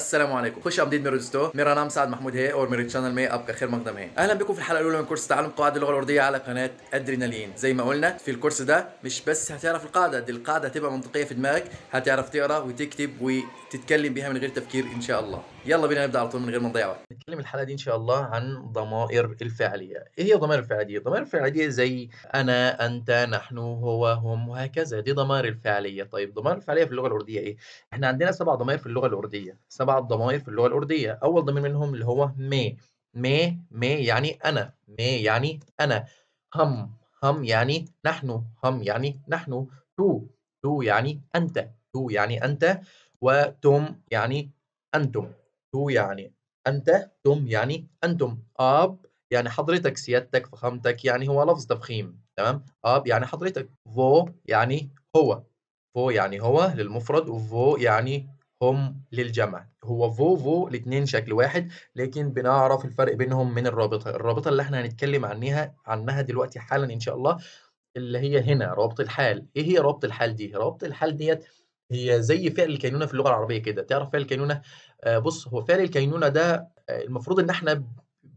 السلام عليكم. खुश आमदीद मेरे दोस्तों, मेरा नाम साद महमूद है और मेरे चैनल में आपका खैर मकदम है. اهلا بكم في الحلقه الاولى من كورس تعلم قواعد اللغه الارديه على قناه ادرينالين. زي ما قلنا في الكورس ده مش بس هتعرف القاعده دي، القاعده هتبقى منطقيه في دماغك، هتعرف تقرا وتكتب وتتكلم بيها من غير تفكير ان شاء الله. يلا بينا نبدا على طول من غير ما نضيع وقت. نتكلم الحلقه دي ان شاء الله عن ضمائر الفاعليه. ايه هي ضمائر الفاعليه؟ ضمائر الفاعليه زي انا، انت، نحن، هو، هم وهكذا، دي ضمائر الفاعليه. طيب ضمائر الفاعليه في اللغه الارديه ايه؟ احنا عندنا 7 ضمائر في اللغة الأردية، 7 ضمائر في اللغة الأردية. أول ضمير منهم اللي هو مي. مي يعني أنا، مي يعني أنا. هم يعني نحن، هم يعني نحن. تو يعني أنت، تو يعني أنت. وتم يعني أنتم، تو يعني أنت، تم يعني أنتم. آب يعني حضرتك، سيادتك، فخامتك، يعني هو لفظ تفخيم، تمام؟ آب يعني حضرتك. فو يعني هو، فو يعني هو للمفرد، وفو يعني هم للجمع. هو فو الاتنين شكل واحد، لكن بنعرف الفرق بينهم من الرابطة. الرابطة اللي احنا هنتكلم عنها دلوقتي حالا ان شاء الله، اللي هي هنا رابط الحال. ايه هي رابط الحال دي؟ رابط الحال ديت هي زي فعل الكينونة في اللغة العربية كده. تعرف فعل الكينونة؟ بص، هو فعل الكينونة ده المفروض ان احنا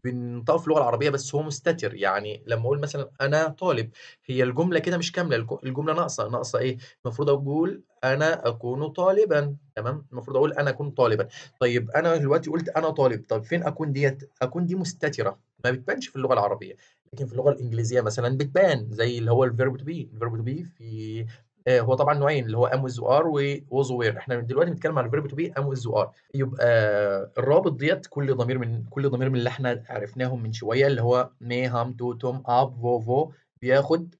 بننطقه في اللغة العربية، بس هو مستتر. يعني لما اقول مثلا انا طالب، هي الجملة كده مش كاملة، الجملة ناقصة ايه؟ المفروض اقول انا اكون طالبا، تمام؟ المفروض اقول انا اكون طالبا. طيب انا دلوقتي قلت انا طالب، طب فين اكون ديت؟ اكون دي مستترة، ما بتبانش في اللغة العربية، لكن في اللغة الإنجليزية مثلا بتبان، زي اللي هو الفيرب تو بي. الفيرب تو بي في هو طبعا نوعين، اللي هو ام ويز ار ووز وير. احنا دلوقتي بنتكلم عن الفيرب تو بي ام ويز ار. يبقى الرابط ديت كل ضمير من اللي احنا عرفناهم من شويه، اللي هو مي، هام، تو، توم، اب، فو بياخد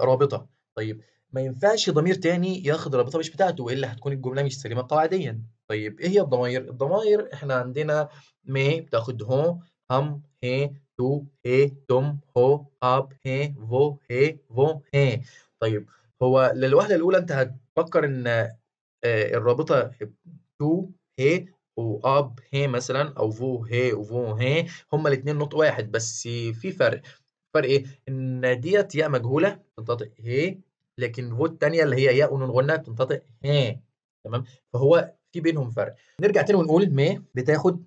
رابطه. طيب ما ينفعش ضمير تاني ياخد رابطه مش بتاعته، والا هتكون الجمله مش سليمه قواعديا. طيب ايه هي الضمائر؟ الضمائر احنا عندنا مي بتاخد هو، هم، هي، تو، هي، تم، هو، اب، هي، فو، هي. طيب هو للوهله الاولى انت هتفكر ان الرابطه تو، هي، واب، هي مثلا، او هي وفو هي، هما الاثنين نطق واحد، بس في فرق. فرق ايه؟ ان ديت ياء مجهوله بتنطق هي، لكن فو الثانيه اللي هي ياء ونون غنه بتنطق هي، تمام؟ فهو في بينهم فرق. نرجع تاني ونقول مي بتاخد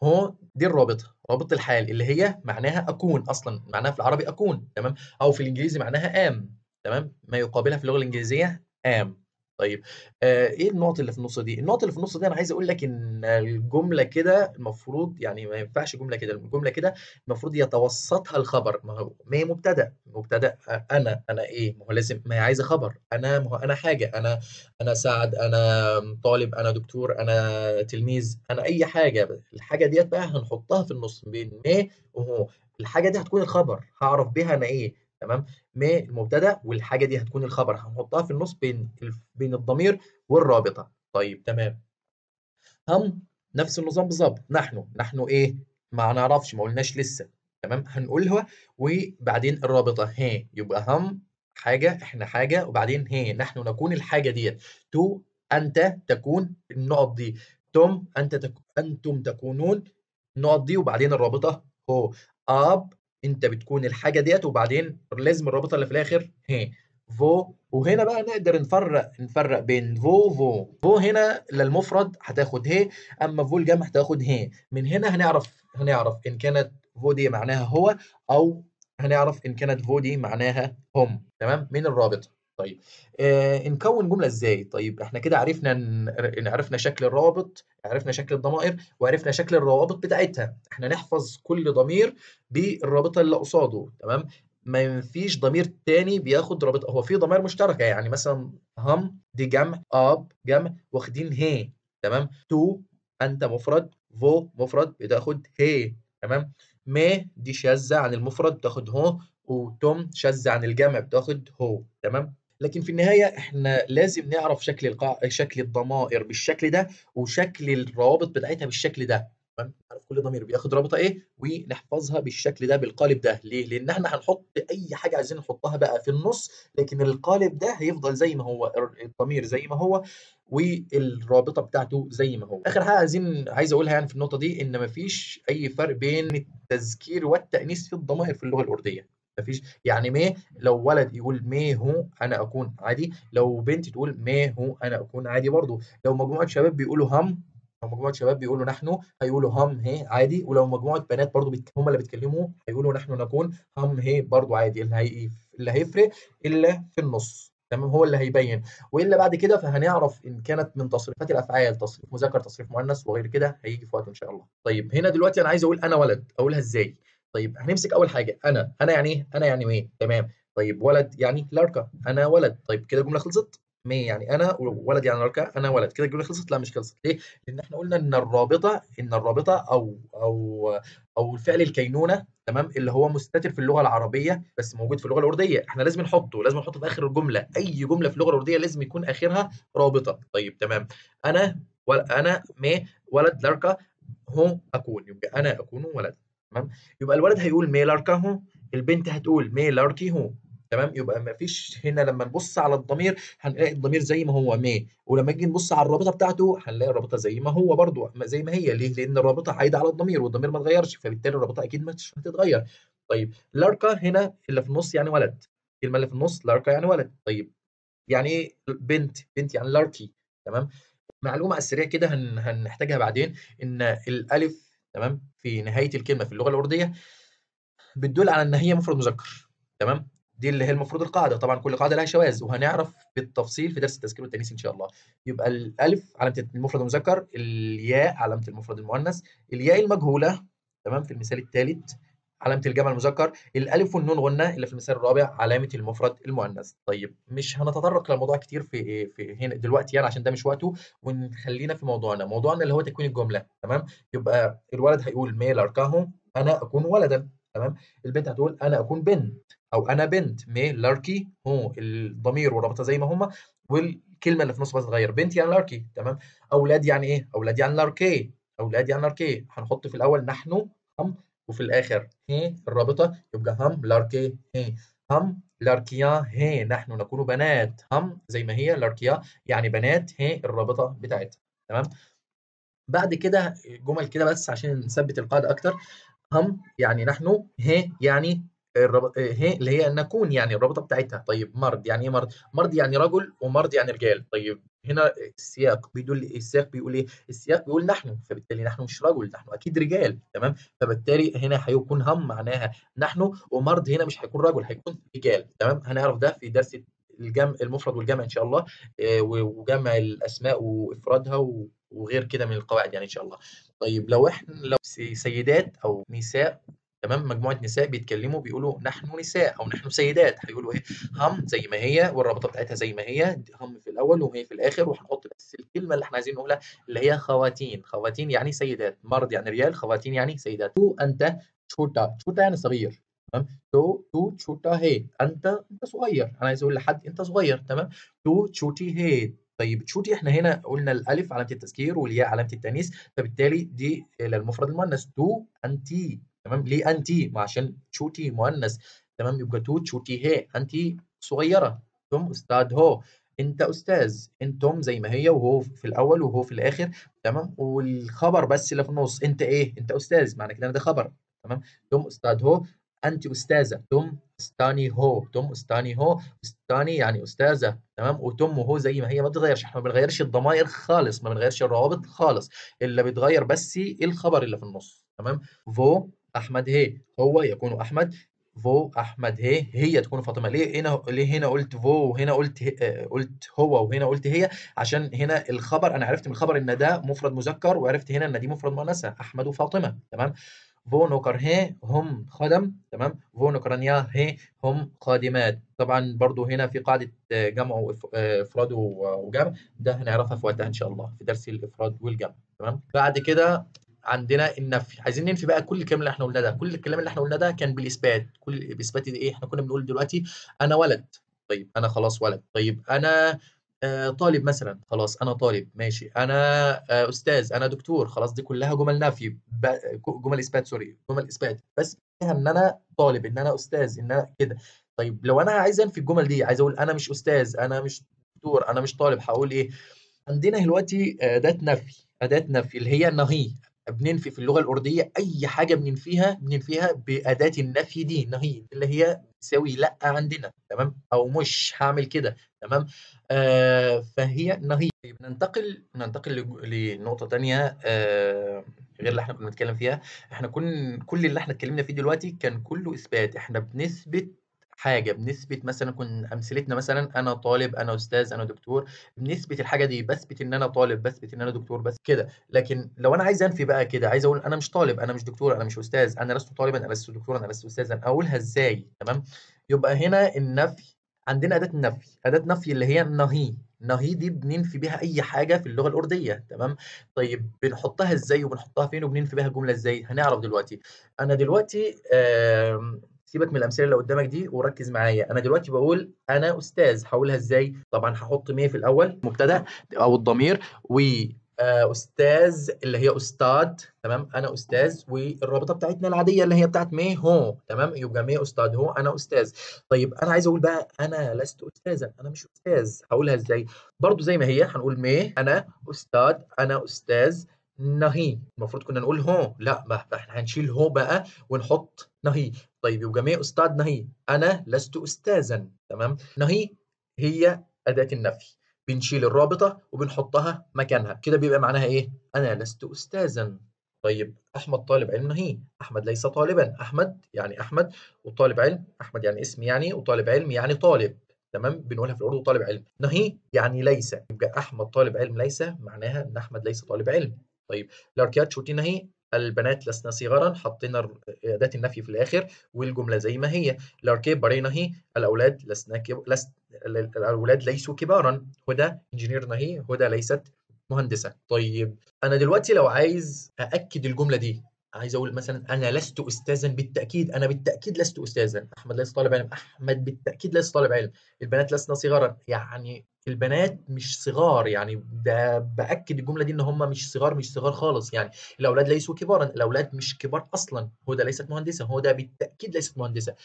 هو دي الرابطه، رابطه الحال، اللي هي معناها اكون. اصلا معناها في العربي اكون، تمام؟ او في الانجليزي معناها ام، تمام؟ ما يقابلها في اللغه الانجليزيه ام. طيب ايه النقط اللي في النص دي؟ النقط اللي في النص دي انا عايز اقول لك ان الجمله كده المفروض، يعني ما ينفعش جمله كده، الجمله كده المفروض يتوسطها الخبر. ما هو ما هي مبتدا انا ايه؟ ما هو لازم، ما هي عايزه خبر. انا، ما هو انا حاجه، انا سعد، انا طالب، انا دكتور، انا تلميذ، انا اي حاجه. الحاجه ديت بقى هنحطها في النص بين ما وهو. الحاجه دي هتكون الخبر، هعرف بيها انا ايه، تمام؟ ما المبتدا، والحاجه دي هتكون الخبر، هنحطها في النص بين الضمير والرابطه. طيب تمام. هم نفس النظام بالظبط. نحن ايه؟ ما نعرفش، ما قلناش لسه، تمام؟ هنقولها وبعدين الرابطه هي. يبقى هم حاجه، احنا حاجه، وبعدين هي نحن نكون الحاجه ديت. تو انت تكون النقط دي. انتم تكونون النقط دي، وبعدين الرابطه هو. اب انت بتكون الحاجه ديت، وبعدين لازم الرابطه اللي في الاخر هي. وهنا بقى نقدر نفرق بين فو هنا للمفرد هتاخد هي، اما فو الجمع هتاخد هي. من هنا هنعرف ان كانت فو دي معناها هو، او هنعرف ان كانت فو دي معناها هم، تمام؟ من الرابطه. طيب نكون جمله ازاي؟ طيب احنا كده عرفنا شكل الرابط، عرفنا شكل الضمائر، وعرفنا شكل الروابط بتاعتها. احنا نحفظ كل ضمير بالرابطه اللي قصاده، تمام؟ ما فيش ضمير تاني بياخد رابطه. هو في ضمائر مشتركه، يعني مثلا هم دي جمع، اب جمع، واخدين هي، تمام؟ تو انت مفرد، فو مفرد بتاخد هي، تمام؟ ما دي شاذه عن المفرد بتاخد هو، وتم شاذه عن الجمع بتاخد هو، تمام؟ لكن في النهايه احنا لازم نعرف شكل الضمائر بالشكل ده، وشكل الروابط بتاعتها بالشكل ده، تمام؟ نعرف كل ضمير بياخد رابطه ايه، ونحفظها بالشكل ده بالقالب ده. ليه؟ لان احنا هنحط اي حاجه عايزين نحطها بقى في النص، لكن القالب ده هيفضل زي ما هو، الضمير زي ما هو، والرابطه بتاعته زي ما هو. اخر حاجه عايز اقولها يعني في النقطه دي، ان مفيش اي فرق بين التذكير والتانيث في الضمائر في اللغه الارديه. مفيش. يعني ما لو ولد يقول ما هو انا اكون عادي، لو بنت تقول ما هو انا اكون عادي برضو، لو مجموعه شباب بيقولوا هم لو مجموعة شباب بيقولوا نحن هيقولوا هم هي عادي، ولو مجموعة بنات برضه هم اللي بيتكلموا هيقولوا نحن نكون هم هي برضه عادي. اللي هيفرق إلا في النص، تمام، هو اللي هيبين. والا بعد كده فهنعرف ان كانت من تصريفات الافعال تصريف مذكر تصريف مؤنث وغير كده، هيجي في وقت ان شاء الله. طيب هنا دلوقتي انا عايز اقول انا ولد، اقولها ازاي؟ طيب هنمسك اول حاجه انا يعني ايه؟ انا يعني ايه؟ تمام. طيب ولد يعني لاركا، انا ولد. طيب كده الجمله خلصت. مي يعني انا، وولد يعني لاركا، انا ولد. كده الجمله خلصت؟ لا مش خلصت. ليه؟ لان احنا قلنا ان الرابطه او الفعل الكينونه، تمام، اللي هو مستتر في اللغه العربيه بس موجود في اللغه الارديه، احنا لازم نحطه في اخر الجمله. اي جمله في اللغه الارديه لازم يكون اخرها رابطه. طيب تمام. انا مي ولد لاركا هو اكون، يبقى انا اكون ولد. تمام. يبقى الولد هيقول مي لاركا هو، البنت هتقول مي لاركي هو. تمام. يبقى ما فيش هنا لما نبص على الضمير هنلاقي الضمير زي ما هو مي، ولما نيجي نبص على الرابطه بتاعته هنلاقي الرابطه زي ما هو برضو زي ما هي. ليه؟ لان الرابطه عايده على الضمير والضمير ما اتغيرش، فبالتالي الرابطه اكيد مش هتتغير. طيب لاركا هنا اللي في النص يعني ولد، الكلمه اللي في النص لاركا يعني ولد. طيب يعني ايه بنت؟ بنت يعني لاركي. تمام. معلومه على السريع كده هنحتاجها بعدين، ان الالف، تمام، في نهايه الكلمه في اللغه الارديه بتدل على ان هي مفرد مذكر. تمام. دي اللي هي المفروض القاعده، طبعا كل قاعده لها شواذ وهنعرف بالتفصيل في درس التذكير والتانيث ان شاء الله. يبقى الالف علامه المفرد المذكر، الياء علامه المفرد المؤنث، الياء المجهوله، تمام، في المثال الثالث علامه الجمع المذكر، الالف والنون غنه اللي في المثال الرابع علامه المفرد المؤنث. طيب مش هنتطرق للموضوع كتير في هنا دلوقتي يعني عشان ده مش وقته، ونخلينا في موضوعنا اللي هو تكوين الجمله. تمام. يبقى الولد هيقول ميل اركاه، انا اكون ولدا. تمام. البنت هتقول انا اكون بنت، او انا بنت. مي لاركي هو الضمير والرابطه زي ما هما، والكلمه اللي في النص بس تتغير. بنت يعني لاركي. تمام. اولاد يعني ايه؟ اولاد يعني لاركي. اولاد يعني لاركي. هنحط في الاول نحن هم، وفي الاخر هي الرابطه، يبقى هم لاركي هي. هم لاركيا هي، نحن نكون بنات. هم زي ما هي لاركيا يعني بنات، هي الرابطه بتاعتها. تمام. بعد كده جمل كده بس عشان نثبت القاعده اكتر. هم يعني نحن، هي يعني هي اللي هي نكون يعني الرابطه بتاعتها. طيب مرض يعني ايه؟ مرض يعني رجل، ومرض يعني رجال. طيب هنا السياق بيدل، السياق بيقول ايه؟ السياق بيقول نحن، فبالتالي نحن مش رجل، نحن اكيد رجال. تمام. فبالتالي هنا هيكون هم معناها نحن، ومرض هنا مش هيكون رجل، هيكون رجال. تمام. هنعرف ده في درس الجمع المفرد والجمع ان شاء الله، وجمع الاسماء وافرادها وغير كده من القواعد يعني ان شاء الله. طيب لو سيدات او نساء، تمام، مجموعه نساء بيتكلموا بيقولوا نحن نساء او نحن سيدات، هيقولوا ايه؟ هم زي ما هي والرابطه بتاعتها زي ما هي، هم في الاول وهي في الاخر، وهنحط بس الكلمه اللي احنا عايزين نقولها اللي هي خواتين. خواتين يعني سيدات، مرض يعني رجال، خواتين يعني سيدات. تو انت تشوتا، تشوتا يعني صغير. تمام. تو تشوتا هي، انت صغير، انا عايز اقول لحد انت صغير. تمام. تو تشوتي هي. طيب تشوتي احنا هنا قلنا الالف علامه التذكير والياء علامه التانيث، فبالتالي دي للمفرد المؤنث. تو انتي. تمام. ليه انتي؟ ما عشان تشوتي مؤنث. تمام. يبقى تو تشوتي هي، انتي صغيره. تم استاذ هو، انت استاذ. انتم زي ما هي، وهو في الاول وهو في الاخر. تمام. والخبر بس اللي في النص انت ايه؟ انت استاذ، معنى كده ان ده خبر. تمام. تم استاذ هو، انت استاذه. تم استاني هو، تم استاني هو، استاني يعني استاذه. تمام. وتم وهو زي ما هي ما بتتغيرش، احنا ما بنغيرش الضمائر خالص، ما بنغيرش الروابط خالص، اللي بيتغير بس الخبر اللي في النص. تمام. فو احمد هي، هو يكون احمد. فو احمد هي تكون فاطمه. ليه هنا قلت فو وهنا قلت هو وهنا قلت هي؟ عشان هنا الخبر انا عرفت من الخبر ان ده مفرد مذكر، وعرفت هنا ان دي مفرد مؤنثه، احمد وفاطمه. تمام. فو نوكرهي هم خدم. تمام. فو نوكرانيا هي هم خادمات. طبعا برضو هنا في قاعدة جمع وإفراد وجمع، ده هنعرفها في وقتها إن شاء الله في درس الإفراد والجمع. تمام. بعد كده عندنا النفي، عايزين ننفي بقى كل الكلام اللي احنا قلناه ده. كل الكلام اللي احنا قلناه ده كان بالإثبات، كل بإثبات ايه؟ احنا كنا بنقول دلوقتي أنا ولد. طيب أنا خلاص ولد. طيب أنا طالب مثلا، خلاص انا طالب ماشي. انا استاذ، انا دكتور، خلاص دي كلها جمل نفي، جمل اثبات، سوري جمل اثبات، بس فيها ان انا طالب، ان انا استاذ، ان انا كده. طيب لو انا عايز انفي الجمل دي، عايز اقول انا مش استاذ، انا مش دكتور، انا مش طالب، هقول ايه؟ عندنا دلوقتي اداه نفي اللي هي نهي. بننفي في اللغة الأردية أي حاجة بننفيها بأداة النفي دي، نهي اللي هي تساوي لأ عندنا، تمام، أو مش هاعمل كده، تمام. فهي نهي. طيب ننتقل لنقطة تانية غير اللي احنا كنا بنتكلم فيها. احنا كل اللي احنا اتكلمنا فيه دلوقتي كان كله إثبات، احنا بنثبت حاجة، بنثبت مثلا أمثلتنا مثلا أنا طالب، أنا أستاذ، أنا دكتور، بنثبت الحاجة دي، بثبت إن أنا طالب، بثبت إن أنا دكتور، بس كده. لكن لو أنا عايز أنفي بقى كده، عايز أقول أنا مش طالب، أنا مش دكتور، أنا مش أستاذ، أنا لست طالبا، أنا لست دكتورا، أنا لست أستاذا، أقولها إزاي؟ تمام. يبقى هنا النفي، عندنا أداة النفي، أداة نفي اللي هي نهي. نهي دي بننفي بيها أي حاجة في اللغة الأردية، تمام. طيب بنحطها إزاي وبنحطها فين وبننفي بيها الجملة إزاي؟ هنعرف دلوقتي. أنا دلوقتي سيبك من الأمثلة اللي قدامك دي وركز معايا. أنا دلوقتي بقول أنا أستاذ، هقولها إزاي؟ طبعا هحط مية في الأول مبتدأ أو الضمير، و أستاذ اللي هي أستاذ، تمام، أنا أستاذ، والرابطة بتاعتنا العادية اللي هي بتاعت مي هو، تمام، يبقى مي أستاذ هو، أنا أستاذ. طيب أنا عايز أقول بقى أنا لست أستاذا، أنا مش أستاذ، هقولها إزاي؟ برضو زي ما هي، هنقول مي، أنا أستاذ، أنا أستاذ، نهي. المفروض كنا نقول هو، لا، ما احنا هنشيل هو بقى ونحط نهي. طيب يبقى مي أستاذ نهي، أنا لست أستاذا، تمام. نهي هي أداة النفي، بنشيل الرابطة وبنحطها مكانها، كده بيبقى معناها إيه؟ أنا لست أستاذا. طيب أحمد طالب علم نهي، أحمد ليس طالبا، أحمد يعني أحمد، وطالب علم، أحمد يعني اسم يعني، وطالب علم يعني طالب، تمام، بنقولها في الأردو طالب علم. نهي يعني ليس، يبقى أحمد طالب علم ليس، معناها إن أحمد ليس طالب علم. طيب الأركيات شوتي نهي، البنات لسنا صغارا، حطينا أداة النفي في الآخر والجملة زي ما هي. الأركيب برينا هي، الأولاد لسنا الأولاد ليسوا كبارا. هدى انجينير نهي، هدى ليست مهندسة. طيب أنا دلوقتي لو عايز أأكد الجملة دي، عايز أقول مثلا أنا لست أستاذا بالتأكيد، أنا بالتأكيد لست أستاذا، أحمد ليس طالب علم، أحمد بالتأكيد ليس طالب علم، البنات لسنا صغارا، يعني البنات مش صغار، يعني ده بأكد الجملة دي إن هم مش صغار، مش صغار خالص يعني. الأولاد ليسوا كبارا، الأولاد مش كبار أصلا. هدى ليست مهندسة، هدى بالتأكيد ليست مهندسة.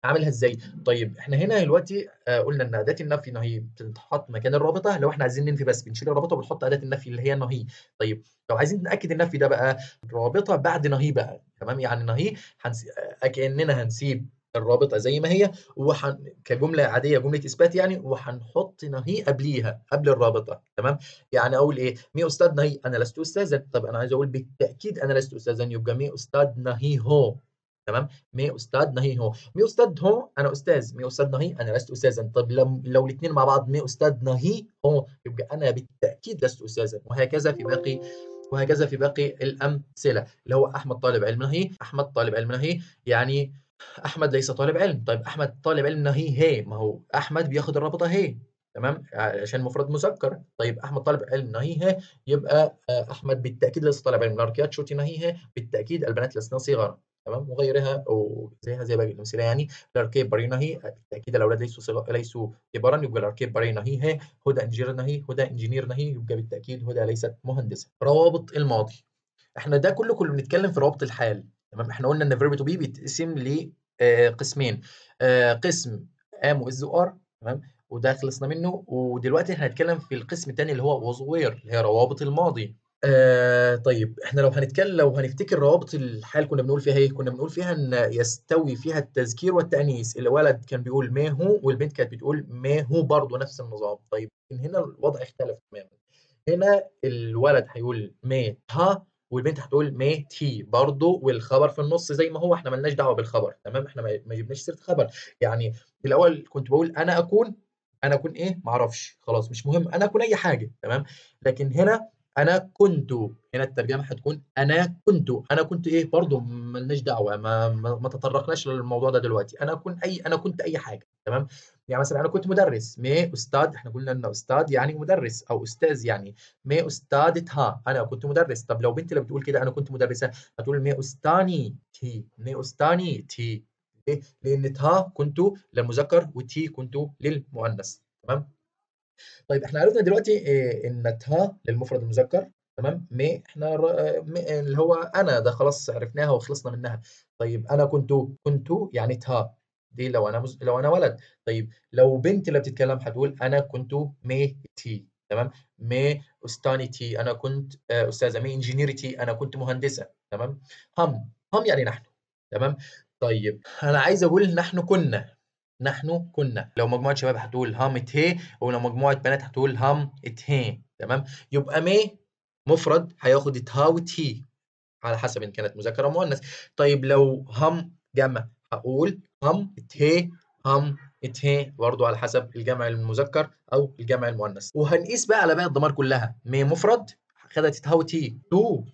أعملها إزاي؟ طيب إحنا هنا دلوقتي قلنا إن أداة النفي نهي بتتحط مكان الرابطة، لو إحنا عايزين ننفي بس بنشيل الرابطة وبنحط أداة النفي اللي هي نهي. طيب لو عايزين نأكد النفي ده بقى، الرابطة بعد نهي بقى، تمام، يعني نهي كأننا هنسيب الرابطة زي ما هي، كجملة عادية، جملة إثبات يعني، وهنحط نهي قبليها، قبل الرابطة، تمام. يعني أقول إيه؟ مي أستاذ نهي، أنا لست أستاذا. طب أنا عايز أقول بالتأكيد أنا لست أستاذا، يبقى مي أستاذ نهي هو، تمام. مي أستاذ نهي هو، مي أستاذ هو أنا أستاذ، مي أستاذ نهي أنا لست أستاذا. طب لو الاثنين مع بعض مي أستاذ نهي هو، يبقى أنا بالتأكيد لست أستاذا. وهكذا في باقي الأمثلة، اللي هو أحمد طالب علم نهي، أحمد طالب علم نهي، يعني أحمد ليس طالب علم. طيب أحمد طالب علم نهي هي، ما هو أحمد بياخد الرابطة هي، تمام، عشان مفرد مذكر. طيب أحمد طالب علم نهي هي، يبقى أحمد بالتأكيد ليس طالب علم. الأركيات شوتي نهي هي، بالتأكيد البنات لسنا صغارا، تمام، وغيرها وزيها زي باقي الأمثلة يعني. الأركيب برينا هي، بالتأكيد الأولاد ليسوا كبارا، يبقى الأركيب برينا هي. هدى انجينير نهي، هدى انجينير نهي، يبقى بالتأكيد هدى ليست مهندسة. روابط الماضي، احنا ده كله بنتكلم في روابط الحال، تمام. احنا قلنا ان فيرب تو بي بيتقسم لقسمين، قسم ام واز وار، تمام، وده خلصنا منه. ودلوقتي هنتكلم في القسم الثاني اللي هو واز وير، اللي هي روابط الماضي. طيب احنا لو هنفتكر روابط الحال كنا بنقول فيها ايه؟ كنا بنقول فيها ان يستوي فيها التذكير والتأنيث، الولد كان بيقول ما هو والبنت كانت بتقول ما هو، برضه نفس النظام. طيب هنا الوضع اختلف تماما، هنا الولد هيقول ما ها، والبنت هتقول ما تي برضه، والخبر في النص زي ما هو، احنا ملناش دعوه بالخبر، تمام، احنا ما جبناش سيره خبر. يعني في الاول كنت بقول انا اكون ايه، ما اعرفش، خلاص مش مهم، انا اكون اي حاجه، تمام. لكن هنا انا كنت، هنا الترجمه هتكون انا كنت ايه، برضه ملناش دعوه، ما تطرقناش للموضوع ده دلوقتي. انا كنت اي حاجه، تمام. يعني مثلا انا كنت مدرس، مي استاذ، احنا قلنا ان استاذ يعني مدرس او استاذ يعني. مي استاذتها، انا كنت مدرس. طب لو بنت اللي بتقول كده انا كنت مدرسه، هتقول مي استاني تي، مي استاني تي. ليه؟ لان تها كنت للمذكر وتي كنت للمؤنث، تمام. طيب احنا عرفنا دلوقتي ان تها للمفرد المذكر، تمام. مي احنا اللي هو انا، ده خلاص عرفناها وخلصنا منها. طيب انا كنت يعني تها دي لو انا لو انا ولد. طيب لو بنت اللي بتتكلم هتقول انا كنت ميتي، تمام. مي استانيتي انا كنت استاذه. مي انجينيرتي انا كنت مهندسه. تمام. هم يعني نحن. تمام. طيب انا عايز اقول نحن كنا. نحن كنا لو مجموعه شباب هتقول هم اتهي، ولو مجموعه بنات هتقول هم اتهي. تمام. يبقى مي مفرد هياخد اتها وتهي على حسب ان كانت مذكر او مؤنث. طيب لو هم جمع هقول هم اتهي. هم اتهي برضه على حسب الجمع المذكر او الجمع المؤنث. وهنقيس بقى على باقي الضمائر كلها. مي مفرد خدت اتها وتي.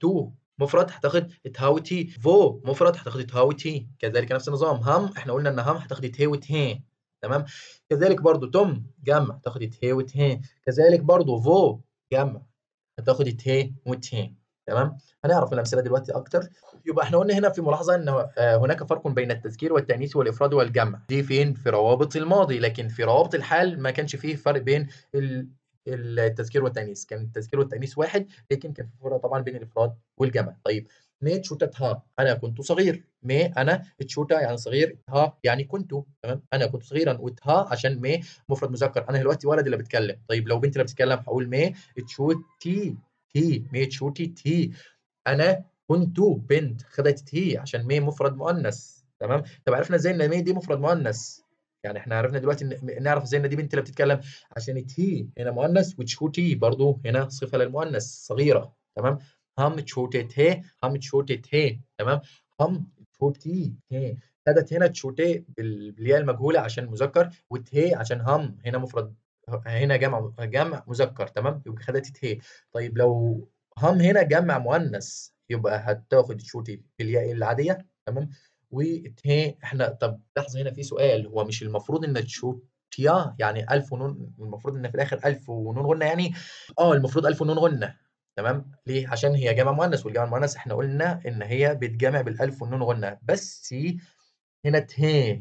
تو مفرد هتاخد اتها وتي. فو مفرد هتاخد اتها وتي. كذلك نفس النظام. هم احنا قلنا ان هم هتاخد اتهي وتهي. تمام. كذلك برضه تم جمع تاخد اتهي وتهي. كذلك برضه فو جمع هتاخد اتهي وتهي. تمام. هنعرف الامثله دلوقتي اكتر. يبقى احنا قلنا هنا في ملاحظه ان هناك فرق بين التذكير والتانيث والافراد والجمع. دي فين؟ في روابط الماضي، لكن في روابط الحال ما كانش فيه فرق بين التذكير والتانيث. كان التذكير والتانيث واحد، لكن كان في فرق طبعا بين الافراد والجمع. طيب مي تشوتتها انا كنت صغير. مي انا تشوتا يعني صغير، ها يعني كنت. تمام. انا كنت صغيرا، وتها عشان مي مفرد مذكر. انا دلوقتي ولد اللي بتكلم. طيب لو بنت اللي بتتكلم هقول مي تشوتي. مي تشوتي تي. انا كنت بنت خدت تي عشان مي مفرد مؤنث. تمام. طب عرفنا ازاي ان مي دي مفرد مؤنث؟ يعني احنا عرفنا دلوقتي نعرف ازاي ان دي بنت اللي بتتكلم عشان تي هنا مؤنث، وتشوتي برضو هنا صفه للمؤنث صغيره. تمام. هم تشوتت هي. هم تشوتت هي. تمام. هم تشوتي هي. خدت هنا تشوتي بالياء المجهوله عشان مذكر، وتهي عشان هم هنا مفرد، هنا جمع مذكر. تمام. يبقى خدت تهي. طيب لو هم هنا جمع مؤنث يبقى هتاخد شوتي بالياء العاديه. تمام. وهي احنا طب لحظه، هنا في سؤال. هو مش المفروض ان تشوتيا يعني الف ونون؟ المفروض ان في الاخر الف ونون غنه يعني. المفروض الف ونون غنه. تمام. ليه؟ عشان هي جمع مؤنث، والجمع المؤنث احنا قلنا ان هي بتجمع بالالف والنون غنه بس. هنا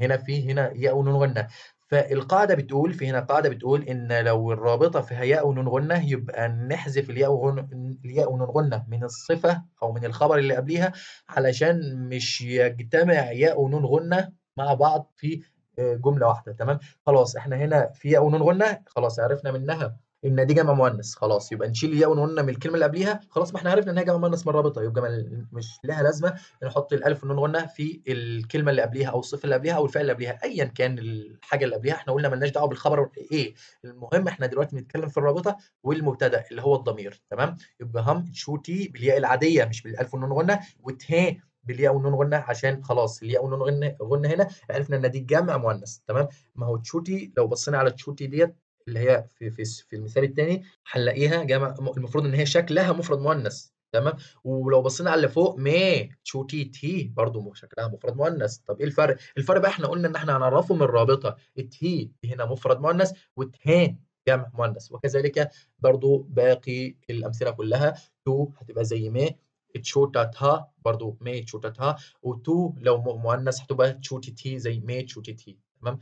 هنا في هنا ياء ونون غنة. فالقاعدة بتقول في هنا قاعدة بتقول إن لو الرابطة فيها ياء ونون غنة يبقى نحذف الياء ونون غنة من الصفة أو من الخبر اللي قبليها، علشان مش يجتمع ياء ونون غنة مع بعض في جملة واحدة. تمام. خلاص احنا هنا في ياء ونون غنة، خلاص عرفنا منها ان دي جمع مؤنث. خلاص يبقى نشيل الياء ونون غنة من الكلمة اللي قبليها. خلاص ما احنا عرفنا ان هي جمع مؤنث من الرابطة، يبقى مش لها لازمة نحط الالف والنون غنه في الكلمه اللي قبليها او الصفه اللي قبليها او الفعل اللي قبليها، ايا كان الحاجه اللي قبليها. احنا قلنا مالناش دعوه بالخبر ايه. المهم احنا دلوقتي بنتكلم في الرابطه والمبتدا اللي هو الضمير. تمام. يبقى هم تشوتي بالياء العاديه مش بالالف والنون غنه، وتهي بالياء والنون غنه عشان خلاص الياء والنون غنه هنا عرفنا ان دي جمع مؤنث. تمام. ما هو تشوتي لو بصينا على تشوتي ديت اللي هي في المثال الثاني هنلاقيها جمع، المفروض ان هي شكلها مفرد مؤنث. تمام. ولو بصينا على اللي فوق مي تشوتي تي برضه شكلها مفرد مؤنث. طب ايه الفرق؟ الفرق بقى احنا قلنا ان احنا هنعرفه من الرابطه. التي هنا مفرد مؤنث، وتهان جمع مؤنث. وكذلك برضه باقي الامثله كلها. تو هتبقى زي مي تشوتاتها برضه مي تشوتاتها، وتو لو مؤنث هتبقى تشوتي تي زي مي تشوتي تي. تمام.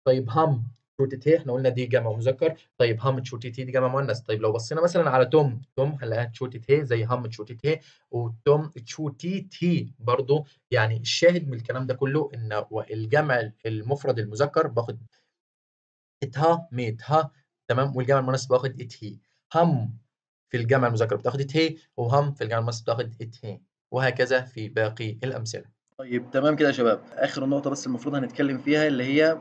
طيب هم تشوتتي احنا قلنا دي جمع مذكر. طيب هم تشوتتي دي جمع مؤنث. طيب لو بصينا مثلا على توم هنلاقيها تشوتتي زي هم تشوتتي، وتوم تشوتيتي برضو. يعني الشاهد من الكلام ده كله ان الجمع المفرد المذكر باخد اتها ميتها. تمام. والجمع المؤنث باخد اتهي. هم في الجمع المذكر بتاخد اتهي، وهم في الجمع المؤنث بتاخد اتهي، وهكذا في باقي الامثله. طيب تمام كده يا شباب. اخر نقطه بس المفروض هنتكلم فيها اللي هي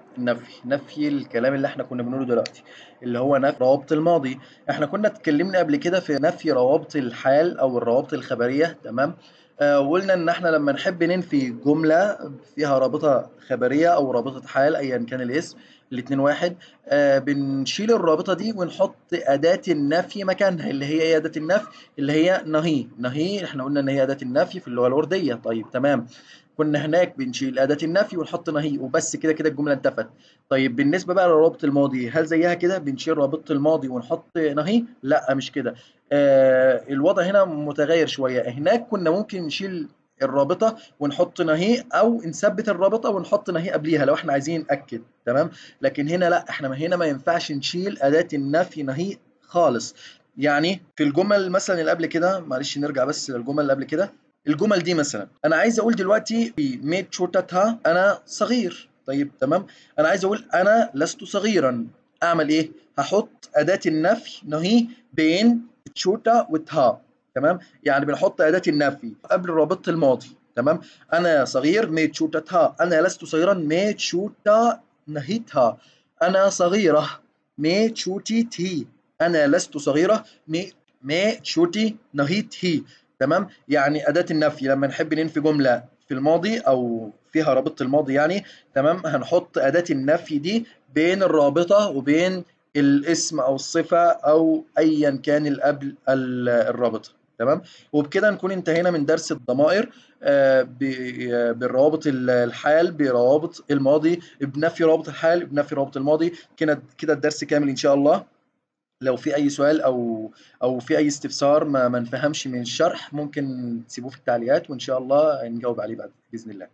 نفي الكلام اللي احنا كنا بنقوله دلوقتي، اللي هو نفي روابط الماضي. احنا كنا اتكلمنا قبل كده في نفي روابط الحال او الروابط الخبريه. تمام. وقلنا ان احنا لما نحب ننفي جمله فيها رابطه خبريه او رابطه حال ايا كان الاسم، الاتنين واحد، بنشيل الرابطه دي ونحط اداه النفي مكانها. اللي هي ايه اداه النفي؟ اللي هي نهي احنا قلنا ان هي اداه النفي في اللغه الورديه. طيب تمام. كنا هناك بنشيل أداة النفي ونحط نهي وبس، كده كده الجملة انتفت. طيب بالنسبة بقى لرابط الماضي، هل زيها كده بنشيل رابطة الماضي ونحط نهي؟ لا مش كده. الوضع هنا متغير شوية. هناك كنا ممكن نشيل الرابطة ونحط نهي، أو نثبت الرابطة ونحط نهي قبليها لو احنا عايزين نأكد. تمام. لكن هنا لا، احنا هنا ما ينفعش نشيل أداة النفي نهي خالص. يعني في الجمل مثلا اللي قبل كده، معلش نرجع بس للجمل اللي قبل كده. الجمل دي مثلا انا عايز اقول دلوقتي في ميت شوتتها انا صغير. طيب تمام. انا عايز اقول انا لست صغيرا. اعمل ايه؟ هحط اداه النفي نهي بين تشوتا وتها. تمام؟ يعني بنحط اداه النفي قبل رابطه الماضي. تمام؟ انا صغير مي تشوتتها، انا لست صغيرا مي تشوتا نهيتها، انا صغيره مي تشوتي تي، انا لست صغيره مي تشوتي نهيت هي. تمام؟ يعني اداه النفي لما نحب ننفي جمله في الماضي او فيها رابطه الماضي يعني، تمام، هنحط اداه النفي دي بين الرابطه وبين الاسم او الصفه او ايا كان اللي قبل الرابطه. تمام؟ وبكده نكون انتهينا من درس الضمائر بالروابط الحال بروابط الماضي، بنفي رابط الحال بنفي رابط الماضي. كده الدرس كامل ان شاء الله. لو في اي سؤال او في اي استفسار ما نفهمش من الشرح، ممكن تسيبوه في التعليقات وان شاء الله نجاوب عليه بعد باذن الله.